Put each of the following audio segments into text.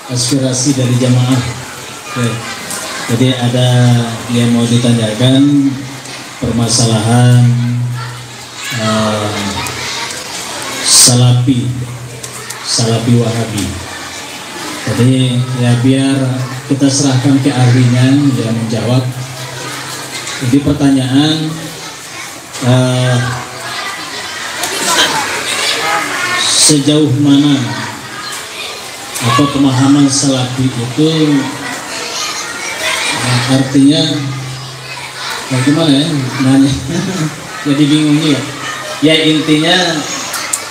aspirasi dari jamaah. Oke. Jadi ada yang mau ditanyakan permasalahan Salafi Wahabi. Jadi ya biar kita serahkan ke ahlinya yang menjawab. Jadi pertanyaan sejauh mana apa pemahaman Salafi itu, artinya bagaimana ya nanya jadi bingung juga ya. Intinya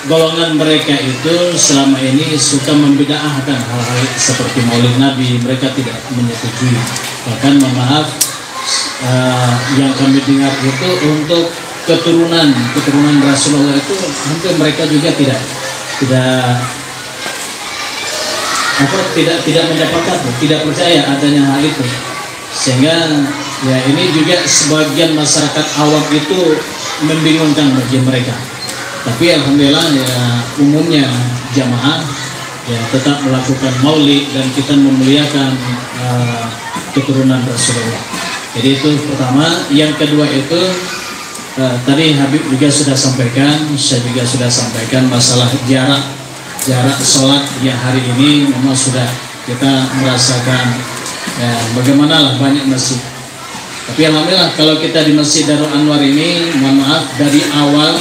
golongan mereka itu selama ini suka membidaahkan hal-hal seperti Maulid Nabi, mereka tidak menyetujui. Bahkan maaf yang kami dengar itu untuk keturunan Rasulullah itu hampir mereka juga tidak mendapatkan, tidak percaya adanya hal itu. Sehingga ya ini juga sebagian masyarakat awam itu membingungkan bagi mereka. Tapi alhamdulillah ya umumnya jamaah ya tetap melakukan maulid dan kita memuliakan keturunan Rasulullah. Jadi itu pertama. Yang kedua itu tadi Habib juga sudah sampaikan, saya juga sudah sampaikan masalah jarak sholat yang hari ini memang sudah kita merasakan ya, bagaimana lah banyak masjid. Tapi alhamdulillah kalau kita di Masjid Darul Anwar ini, mohon maaf dari awal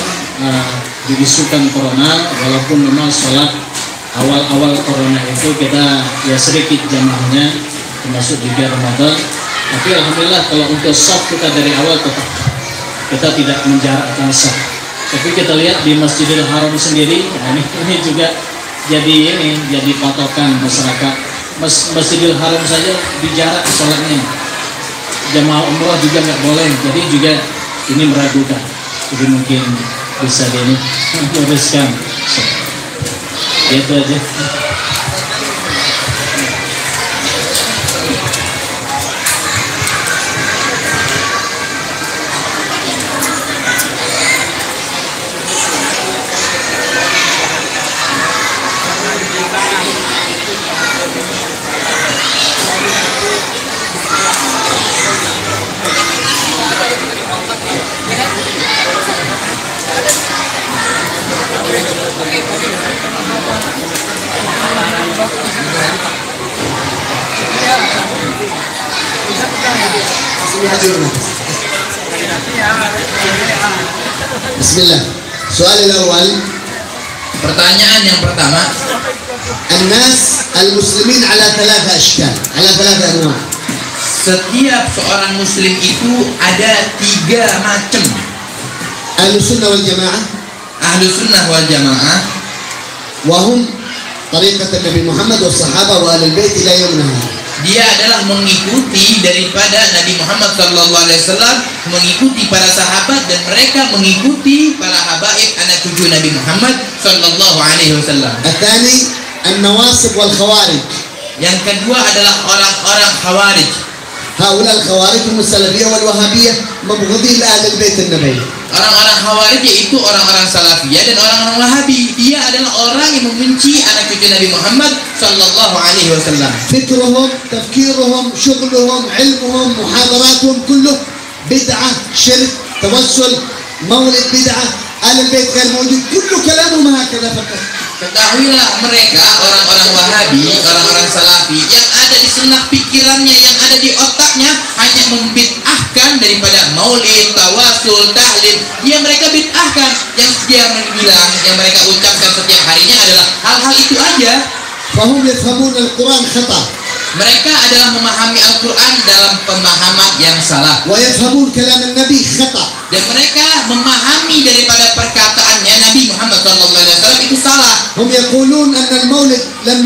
diisukan corona, walaupun memang sholat awal corona itu kita ya sedikit jamaahnya, termasuk juga Ramadan. Tapi alhamdulillah kalau untuk shaf kita dari awal tetap kita tidak menjarakkan shaf. Tapi kita lihat di Masjidil Haram sendiri, nah ini juga jadi patokan masyarakat. Masjidil Haram saja dijarak sholatnya, jamaah umrah juga nggak boleh. Jadi juga ini meragukan. Jadi mungkin bisa diluruskan. Itu aja. Bismillah. Soal awal. Pertanyaan yang pertama. An-nas al-muslimin ala thalatha ashkal, ala thalatha anwa'. Setiap seorang muslim itu ada 3 macam. Ahlus sunnah wal jamaah. Ahlus sunnah wal jamaah. Wahum tariqat Nabi Muhammad wa sahaba wa ahlul bait ila yaumina. Dia adalah mengikuti daripada Nabi Muhammad SAW, mengikuti para sahabat, dan mereka mengikuti para habaib anak cucu Nabi Muhammad SAW. Al-thani an-nawasib wal khawarij. Yang kedua adalah orang-orang khawarij. Haula al-khawarij hum as-salafiyyah wal wahabiyyah mabghudin li ahli bait an-nabi. Orang-orang khawarij yaitu orang-orang salafiyah dan orang-orang wahabi. Dia adalah orang yang membenci anak cucu Nabi Muhammad SAW. Fikruhum, tafkiruhum, syughluhum, ilmuhum, muhadaratuhum kulluh bid'ah, syirk, tawassul, maulid bid'ah, ahli bait ghair mawjud, kullu kalamuhum hakadha faqat. Ketahuilah mereka orang-orang wahabi, orang-orang salafi yang ada di senak pikirannya, yang ada di otaknya hanya membid'ahkan daripada maulid, tawasul, tahlil. Mereka bid'ahkan. Yang dia bilang, yang mereka ucapkan setiap harinya adalah hal-hal itu aja. Fahum yafhamun al-Quran khata. Mereka adalah memahami Al-Quran dalam pemahaman yang salah. Wa yafhamun kalam an-nabi khata. Dan mereka memahami daripada perkataannya Nabi Muhammad SAW itu salah. Hum yaqulun anna al-maulid lam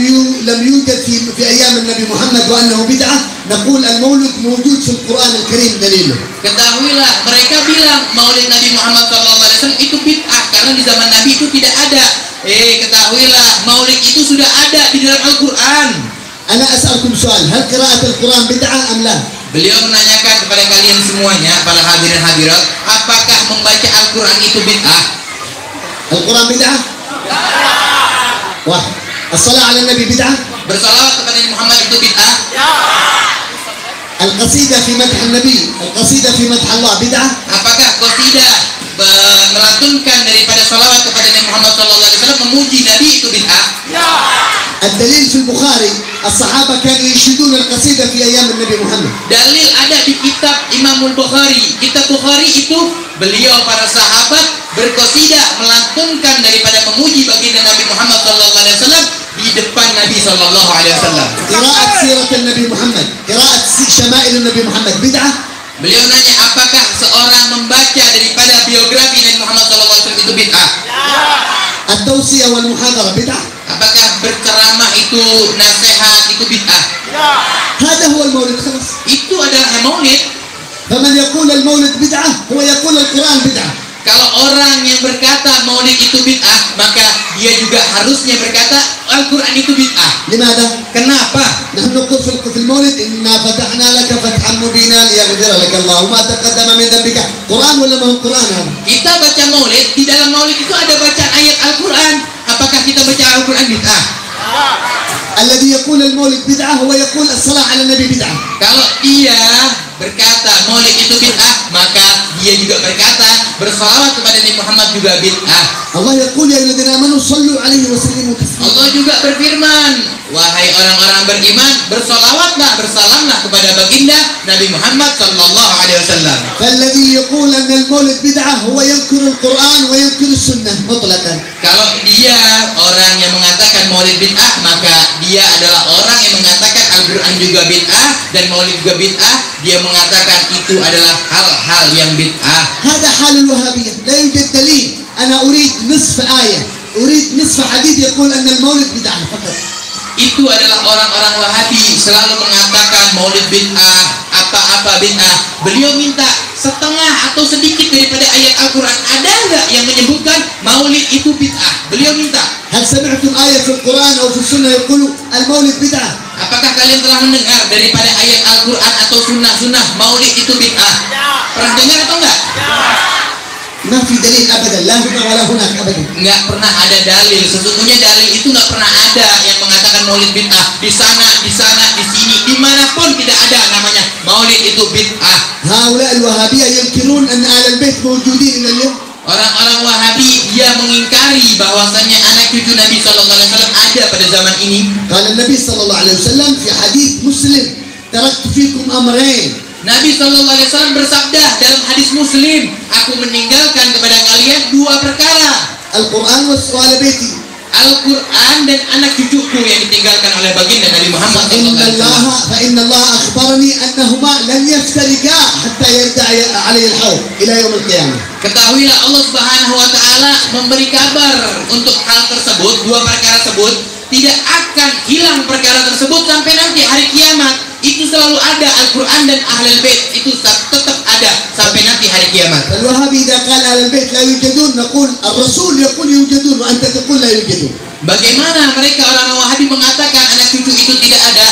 yujad fi ayyam an-nabi Muhammad wa annahu bid'ah. Naqul al-maulid mawjud fi al-Quran al-Karim daliluh. Ketahuilah, mereka bilang maulid Nabi Muhammad SAW itu bid'ah karena di zaman Nabi itu tidak ada. Ketahuilah, maulid itu sudah ada di dalam Al-Quran. Ana as'alukum soal, hal qira'at al-Quran bid'ah am la? Beliau menanyakan kepada kalian semuanya, para hadirin hadirat, apakah membaca Al-Quran itu bid'ah? Al-Quran bid'ah? Wah, as-salat ala nabi bid'ah? bersalawat kepada Nabi Muhammad itu bid'ah? القصيدة في مدح النبي، القصيدة في مدح الله بدعة؟ Apakah qasidah melantunkan daripada salawat kepada Nabi Muhammad SAW memuji Nabi itu bid'ah? الدليل في البخاري الصحابة كانوا ينشدون القصيدة في أيام النبي محمد. Dalil ada di kitab Imamul Bukhari. Kitab Bukhari itu beliau para sahabat berqasidah melantunkan daripada memuji baginda Nabi Muhammad SAW di depan Nabi SAW. قراءة سيرة النبي محمد، قراءة شمائل النبي محمد بدعة؟ Beliau nanya apakah seorang membaca daripada biografi Nabi Muhammad SAW itu bid'ah? التوصية والمحاضرة بدعة؟ Apakah berceramah itu nasihat itu bid'ah? هذا هو المولد خلاص. Itu adalah maulid. فمن يقول المولد بدعة هو يقول القرآن بدعة. Kalau orang yang berkata maulid itu bid'ah, maka dia juga harusnya berkata Al-Quran itu bid'ah. لماذا؟ Kenapa? نحن نقول في المولد إنا فتحنا لك فتحا مبينا ليغفر لك الله ما تقدم من ذنبك. قرآن ولا ما هو قرآن هذا؟ Kita baca maulid, di dalam maulid itu ada bacaan ayat Al-Quran. Apakah kita baca Al-Quran bid'ah? الذي يقول المولد بدعة هو يقول الصلاة على النبي بدعة. Kalau dia berkata maulid itu bid'ah, maka dia juga berkata bersalawat kepada Nabi Muhammad juga bid'ah. Allah يقول يا الذين آمنوا صلوا عليه وسلموا تسليما. Allah juga berfirman, wahai orang-orang beriman, bersalawatlah, bersalamlah kepada baginda Nabi Muhammad sallallahu alaihi wasallam. فالذي يقول أن المولد بدعة هو ينكر القرآن وينكر السنة مطلقا. Kalau dia orang yang mengatakan maulid bid'ah, maka dia adalah orang yang mengatakan Al-Quran juga bid'ah dan maulid juga bid'ah. Dia mengatakan itu adalah hal-hal yang bid'ah. هذا حال الوهابية، لا يوجد دليل. أنا أريد نصف آية، أريد نصف حديث يقول أن المولد بدعة فقط. Itu adalah orang-orang Wahabi selalu mengatakan maulid bid'ah, apa-apa bid'ah. Beliau minta setengah atau sedikit daripada ayat Al-Quran. Ada nggak yang menyebutkan maulid itu bid'ah? Beliau minta. هل سمعتم آية في القرآن أو في السنة يقول المولد بدعة؟ Apakah kalian telah mendengar daripada ayat Al-Quran atau sunnah-sunnah maulid itu bid'ah? Pernah dengar atau enggak? ما في دليل أبدا، لا هنا ولا هناك أبدا. Nggak pernah ada dalil. Sesungguhnya dalil itu nggak pernah ada yang mengatakan maulid bid'ah. Di sana, di sini, dimanapun tidak ada namanya maulid itu bid'ah. هؤلاء الوهابية ينكرون أن أهل البيت موجودين إلى اليوم. Orang-orang Wahabi dia mengingkari bahwasannya anak cucu Nabi SAW ada pada zaman ini. قال النبي صلى الله عليه وسلم في حديث مسلم تركت فيكم أمرين. Nabi SAW bersabda dalam hadis Muslim, aku meninggalkan kepada kalian dua perkara. القرآن والسؤال بيتي. Al-Quran dan anak cucuku yang ditinggalkan oleh baginda Nabi Muhammad SAW. فإن الله أخبرني أنهما لن يفترقا حتى يرجع علي الحوض إلى يوم القيامة. Ketahuilah Allah Subhanahu wa taala memberi kabar untuk hal tersebut, dua perkara tersebut tidak akan hilang perkara tersebut sampai nanti hari kiamat. Itu selalu ada Al-Quran dan Ahlul Bait itu tetap ada sampai nanti hari kiamat. الوهابي إذا قال أهل البيت لا يوجدون نقول الرسول يقول يوجدون وأنت تقول لا يوجدون. Bagaimana mereka orang Wahabi mengatakan anak cucu itu tidak ada?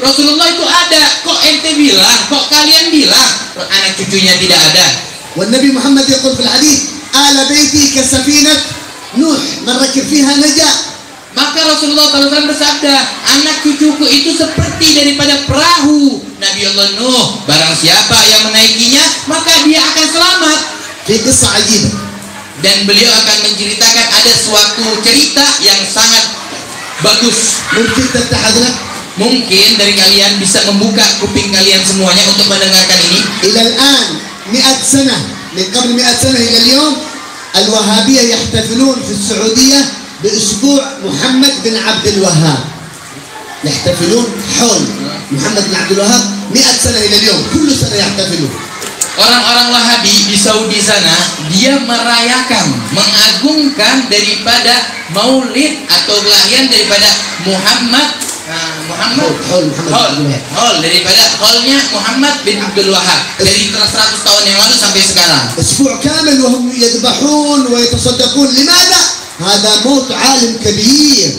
Rasulullah itu ada. Kok ente bilang? Kok kalian bilang anak cucunya tidak ada? والنبي محمد يقول في الحديث آل بيتي كسفينة نوح من ركب فيها نجا. Maka Rasulullah SAW bersabda, anak cucuku itu seperti daripada perahu Nabi Allah Nuh. Barang siapa yang menaikinya, maka dia akan selamat. في قصة عجيبة. Dan beliau akan menceritakan ada suatu cerita yang sangat bagus. ممكن تفتح أذنك؟ Mungkin dari kalian bisa membuka kuping kalian semuanya untuk mendengarkan ini. إلى الآن 100 سنة من قبل 100 سنة إلى اليوم الوهابية يحتفلون في السعودية بأسبوع محمد بن عبد الوهاب. يحتفلون حول محمد بن عبد الوهاب 100 سنة إلى اليوم كل سنة يحتفلون. Orang-orang Wahabi di Saudi sana dia merayakan, mengagungkan daripada maulid atau kelahiran daripada Hol daripada holnya Muhammad bin Abdul Wahab dari 100 tahun yang lalu sampai sekarang. أسبوع كامل وهم يذبحون ويتصدقون. لماذا؟ هذا موت عالم كبير.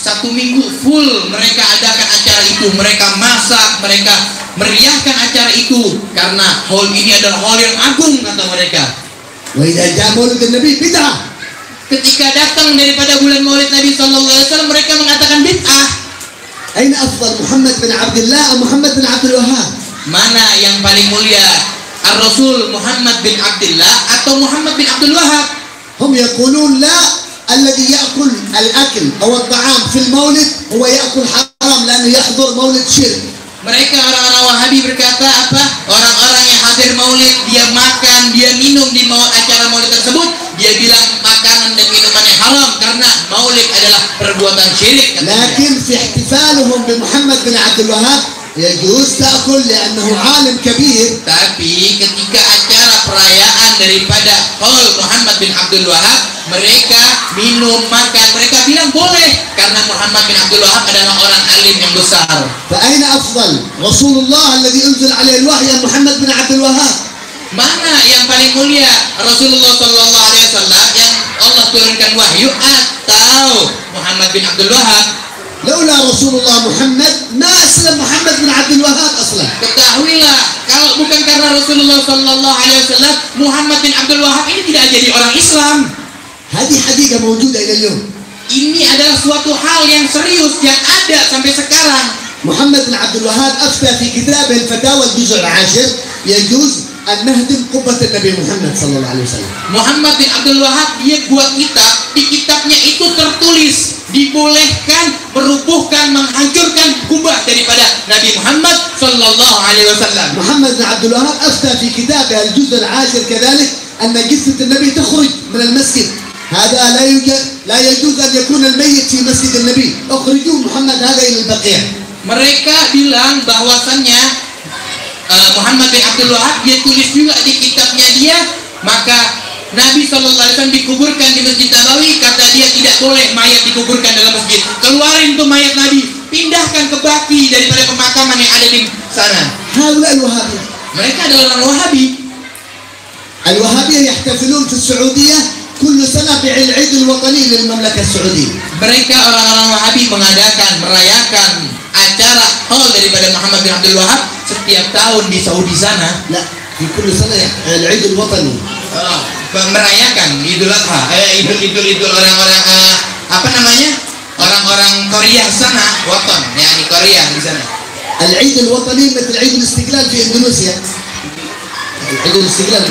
1 minggu full mereka adakan acara itu, mereka masak, mereka meriahkan acara itu karena hall ini adalah hall yang agung kata mereka. وإذا جاء مولد النبي بدعة. Ketika datang daripada bulan Maulid Nabi SAW mereka mengatakan bid'ah. أين أفضل محمد بن عبد الله أو محمد بن عبد الوهاب؟ Mana yang paling mulia, Ar-Rasul Muhammad bin Abdullah atau Muhammad bin Abdul Wahab? هم يقولون لا، الذي يأكل الأكل أو الطعام في المولد هو يأكل حرام لأنه يحضر مولد شرك. Mereka orang-orang Wahabi berkata apa? Orang-orang yang hadir maulid, dia makan, dia minum di acara maulid tersebut, dia bilang makanan dan minumannya haram karena maulid adalah perbuatan syirik. لكن في احتفالهم بمحمد بن عبد الوهاب يجوز تأكل لأنه عالم كبير. Tapi ketika acara perayaan daripada Qaul Muhammad bin Abdul Wahab, mereka minum, makan, mereka bilang boleh karena Muhammad bin Abdul Wahab adalah orang alim yang besar. فأين أفضل رسول الله الذي أنزل عليه الوحي أم محمد بن عبد الوهاب؟ Mana yang paling mulia, Rasulullah Sallallahu Alaihi Wasallam yang Allah turunkan wahyu atau Muhammad bin Abdul Wahab? لولا رسول الله محمد ما أسلم محمد بن عبد الوهاب أصلا. Ketahuilah, kalau bukan karena Rasulullah Sallallahu Alaihi Wasallam, Muhammad bin Abdul Wahab ini tidak jadi orang Islam. هذه حقيقة موجودة إلى اليوم. Ini adalah suatu hal yang serius yang ada sampai sekarang. محمد بن عبد الوهاب أفتى في كتابه الفتاوى الجزء العاشر يجوز أن نهدم قبة النبي محمد صلى الله عليه وسلم. Muhammad bin Abdul Wahab dia buat kitab, di kitabnya itu tertulis dibolehkan merubuhkan, menghancurkan kubah daripada Nabi Muhammad Sallallahu Alaihi Wasallam. محمد بن عبد الوهاب أفتى في كتابه الجزء العاشر كذلك أن جثة النبي تخرج من المسجد. هذا لا يجوز أن يكون الميت في مسجد النبي. أخرجوا محمد هذا إلى البقيع. Mereka bilang bahwasannya Muhammad bin Abdul Wahab dia tulis juga di kitabnya dia, maka Nabi Sallallahu Alaihi Wasallam dikuburkan di Masjid Nabawi, kata dia tidak boleh mayat dikuburkan dalam masjid. Keluarin tuh mayat Nabi, pindahkan ke Baqi daripada pemakaman yang ada di sana. هؤلاء الوهابية. Mereka adalah orang Wahabi. الوهابية يحتفلون في السعودية كل سنة بالعيد الوطني للمملكة السعودية. Mereka orang-orang Wahabi merayakan acara haul daripada Muhammad bin Abdul Wahab setiap tahun di Saudi sana. لا، في كل سنة العيد الوطني. Merayakan Idul Adha, idul orang-orang apa namanya, orang-orang Korea sana, Waton, yakni Korea di sana. العيد الوطني مثل عيد الاستقلال في إندونيسيا. عيد الاستقلال.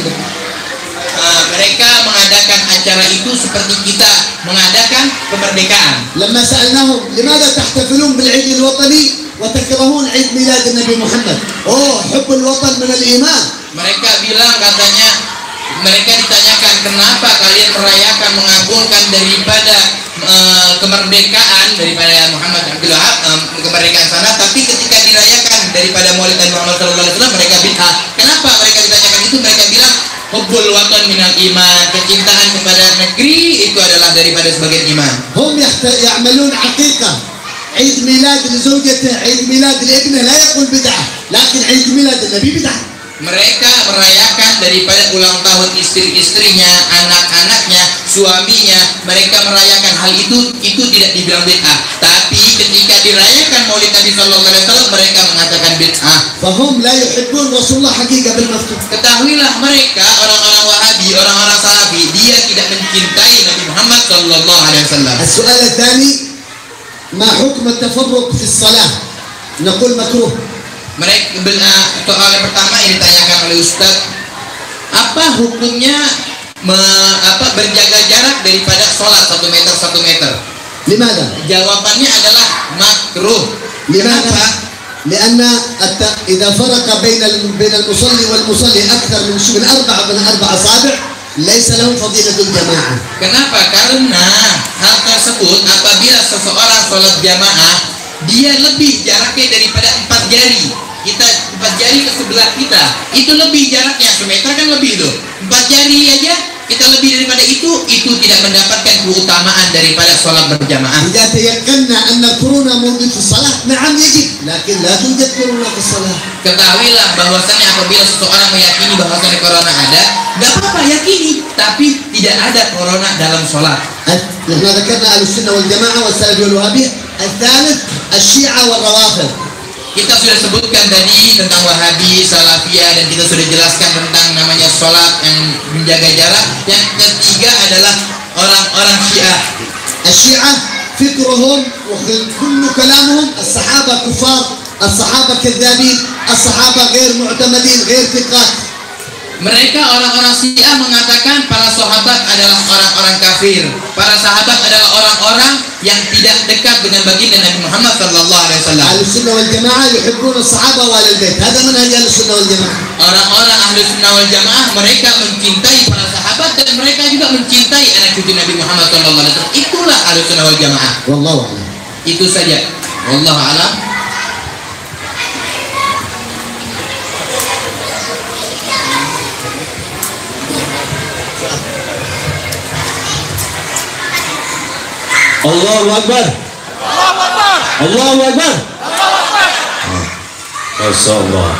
Mereka mengadakan acara itu seperti kita mengadakan kemerdekaan. لما سألناهم لماذا تحتفلون بالعيد الوطني وتكرهون عيد ميلاد النبي محمد؟ حب الوطن من الإيمان. Mereka bilang, katanya, mereka ditanyakan kenapa kalian merayakan, mengagungkan daripada kemerdekaan daripada Muhammad bin Abdul Wahab, kemerdekaan sana, tapi ketika dirayakan daripada Maulid Nabi Muhammad SAW mereka bid'ah. Kenapa mereka ditanyakan itu? Mereka bilang hubbul watan minal iman, kecintaan kepada negeri itu adalah daripada sebagian iman. هم يعملون عقيقة عيد ميلاد لزوجته، عيد ميلاد لابنه، لا يقول بدعة، لكن عيد ميلاد النبي بدعة. Mereka merayakan daripada ulang tahun istri-istrinya, anak-anaknya, suaminya, mereka merayakan hal itu tidak dibilang bid'ah. Tapi ketika dirayakan Maulid Nabi Sallallahu Alaihi Wasallam mereka mengatakan bid'ah. فهم لا يحبون رسول الله حقيقة بالمفتوح. Ketahuilah mereka orang-orang Wahabi, orang-orang Salafi, dia tidak mencintai Nabi Muhammad Sallallahu Alaihi Wasallam. السؤال الثاني ما حكم التفرق في الصلاة؟ نقول مكروه. Mereka soal yang pertama yang ditanyakan oleh Ustaz, apa hukumnya berjaga jarak daripada sholat 1 meter? لماذا؟ Jawabannya adalah makruh. لماذا؟ لأن إذا فرق بين المصلي والمصلي أكثر من أربع أصابع ليس له فضيلة الجماعة. Kenapa? Karena hal tersebut apabila seseorang sholat jamaah dia lebih jaraknya daripada 4 jari. Kita 4 jari ke sebelah kita itu lebih jaraknya, 1 meter kan lebih tuh. 4 jari aja kita lebih daripada itu tidak mendapatkan keutamaan daripada sholat berjamaah. إذا تيقنا أن الكورونا موجود في الصلاة نعم يجب، لكن لا توجد كورونا في الصلاة. Ketahuilah bahwasanya apabila seseorang meyakini bahwasanya corona ada, nggak apa-apa yakini, tapi tidak ada corona dalam sholat. نحن ذكرنا أهل السنة والجماعة والسلفية والوهابية. الثالث الشيعة والروافض. Kita sudah sebutkan tadi tentang Wahabi, Salafiyah, dan kita sudah jelaskan tentang namanya sholat yang menjaga jarak. Yang ketiga adalah orang-orang Syiah. الشيعة فكرهم وكل كلامهم الصحابة كفار، الصحابة كذابين، الصحابة غير معتمدين، غير ثقات. Mereka orang-orang Syiah mengatakan para sahabat adalah orang-orang kafir. Para sahabat adalah orang-orang yang tidak dekat dengan baginda Nabi Muhammad sallallahu alaihi wasallam. أهل السنة والجماعة يحبون الصحابة وآل البيت، هذا منهج أهل السنة والجماعة. Orang-orang ahli sunnah wal jamaah mereka mencintai para sahabat dan mereka juga mencintai anak cucu Nabi Muhammad sallallahu alaihi wasallam. Itulah ahli sunnah wal jamaah. والله أعلم. Itu saja. Wallahu a'lam. Allahu Akbar. Allahu Akbar. Masya Allah.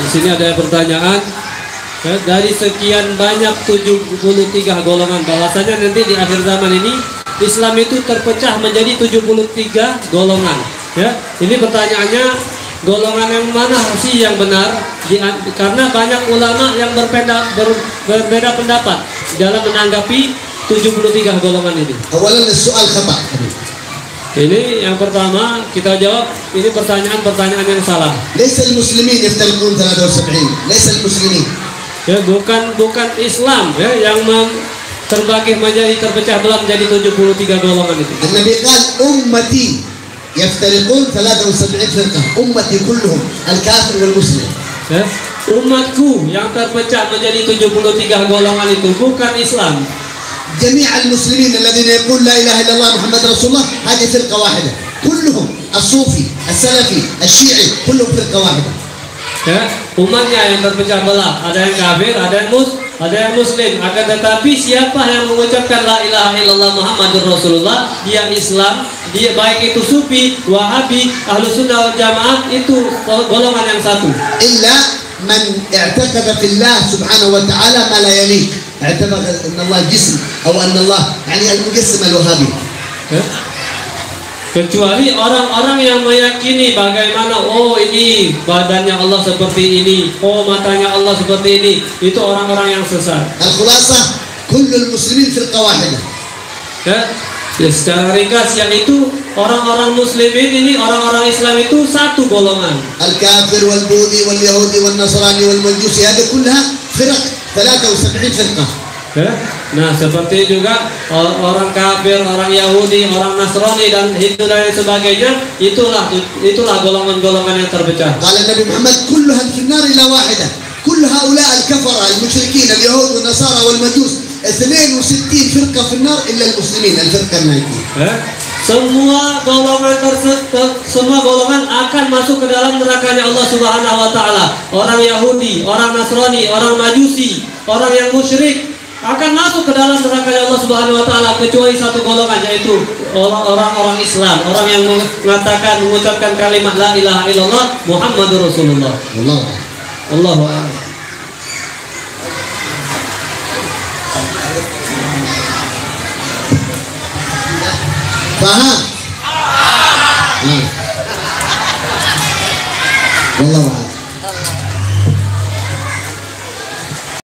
Di sini ada pertanyaan. Dari sekian banyak 73 golongan, bahwasanya nanti di akhir zaman ini Islam itu terpecah menjadi 73 golongan. Ya, ini pertanyaannya, golongan yang mana sih yang benar? Karena banyak ulama yang berbeda pendapat dalam menanggapi 73 golongan ini. أولا السؤال خطأ. Ini yang pertama kita jawab, ini pertanyaan yang salah. ليس المسلمين يفترقون 73، ليس المسلمين. Ya, bukan Islam ya yang terbagi menjadi terpecah belah menjadi 73 golongan itu. النبي قال أمتي يفترقون 73 فرقة، أمتي كلهم الكافر والمسلم. Ya, umatku yang terpecah menjadi 73 golongan itu bukan Islam. جميع المسلمين الذين يقول لا إله إلا الله محمد رسول الله هذه فرقة واحدة، كلهم الصوفي السلفي الشيعي كلهم فرقة واحدة. Ya, umatnya yang terpecah belah, ada yang kafir, ada yang muslim. Akan tetapi siapa yang mengucapkan la ilaha illallah Muhammadur Rasulullah, dia Islam, dia baik itu sufi, wahabi, ahlu sunnah wal jamaah, itu golongan yang satu. إلا من اعتقد في الله سبحانه وتعالى ما لا يليق، اعتقد أن الله جسم أو أن الله يعني المجسم الوهابي. Ya. Kecuali orang-orang yang meyakini bagaimana, oh ini badannya Allah seperti ini, oh matanya Allah seperti ini, itu orang-orang yang sesat. الخلاصة كل المسلمين فرقة واحدة. Ya, secara ringkas yang itu orang-orang muslimin ini, orang-orang Islam itu satu golongan. الكافر والبوذي واليهودي والنصراني والمجوسي هذه كلها فرق 73 فرقة. Ya. Nah, seperti juga orang kafir, orang Yahudi, orang Nasrani dan Hindu dan sebagainya, itulah golongan-golongan yang terpecah. قال النبي محمد كلها في النار إلا واحدة، كل هؤلاء الكفرة المشركين اليهود والنصارى والمجوس 62 فرقة في النار إلا المسلمين الفرقة الناجية. Ya. Semua golongan akan masuk ke dalam nerakanya Allah Subhanahu wa taala. Orang Yahudi, orang Nasrani, orang Majusi, orang yang musyrik akan masuk ke dalam nerakanya Allah Subhanahu wa taala kecuali satu golongan, yaitu orang-orang Islam, orang yang mengucapkan kalimat la ilaha illallah Muhammadur Rasulullah. Allahu a'lam. Paham? Wallahu a'lam.